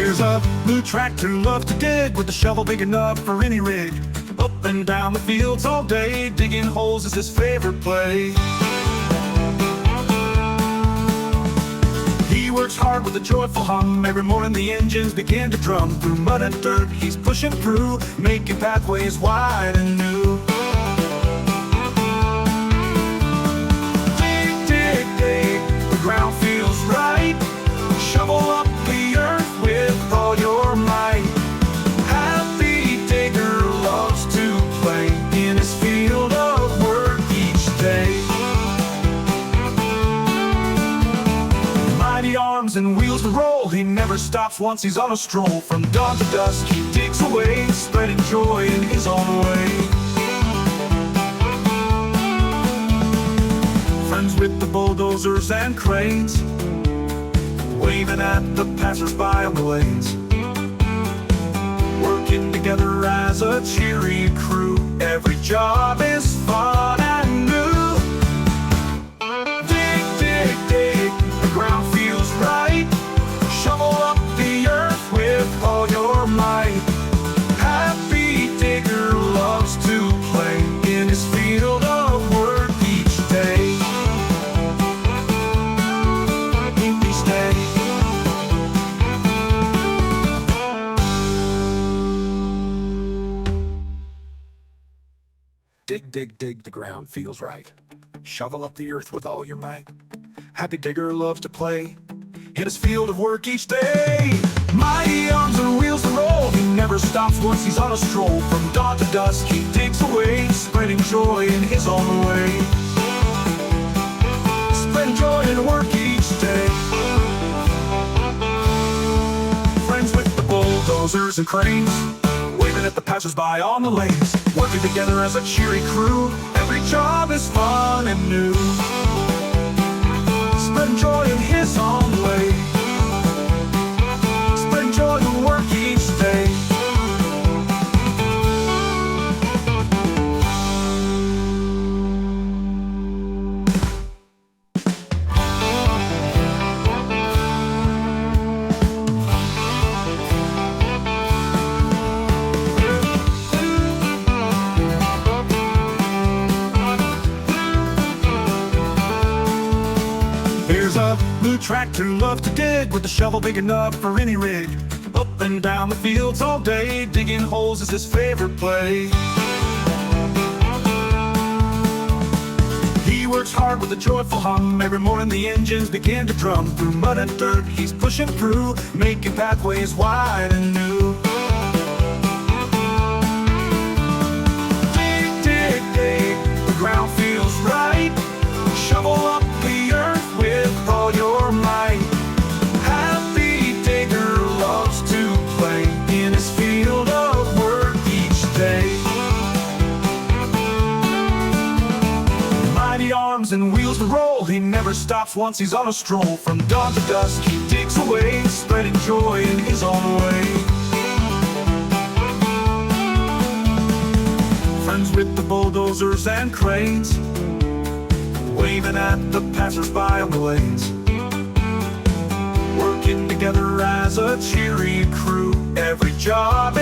Here's a blue tractor, loves to dig with a shovel big enough for any rig. Up and down the fields all day, digging holes is his favorite play. He works hard with a joyful hum. Every morning the engines begin to drum. Through mud and dirt he's pushing through, making pathways wide and new. Dig, dig, dig, the ground feels right. Shovel up the earth with all your might. Happy digger loves to play in his field of work each day. Mighty arms and wheels to roll, he never stops once he's on a stroll. From dawn to dusk he digs away, spreading joy in his own way. Friends with the bulldozers and cranes, waving at the passers-by on the lanes. Working together as a cheery crew, every job is fun and new. Dig, dig, dig, the ground feels right. Shovel up the earth with all your might. Happy digger loves to play in his field of work each day. Each day. Dig, dig, dig, the ground feels right. Shovel up the earth with all your might. Happy digger loves to play in his field of work each day. Mighty arms and wheels to roll, he never stops once he's on a stroll. From dawn to dusk he digs away, spreading joy in his own way. Spreading joy in work each day. Friends with the bulldozers and cranes, waving at the passers-by on the lanes. Working together as a cheery crew, every job is fun and new. Spreading joy in his own way. Spreading joy in work each day. Here's a blue tractor, loves to dig with a shovel big enough for any rig. Up and down the fields all day, digging holes is his favorite play. He works hard with a joyful hum. Every morning the engines begin to drum. Through mud and dirt he's pushing through, making pathways wide and new. Dig, dig, dig, the ground feels right. Shovel up the earth with all your might. Happy digger loves to play in his field of work each day. Mighty arms and wheels to roll, he never stops once he's on a stroll. From dawn to dusk he digs away, spreading joy in his own way. Friends with the bulldozers and cranes, waving at the passers-by on the lanes. Working together as a cheery crew, every job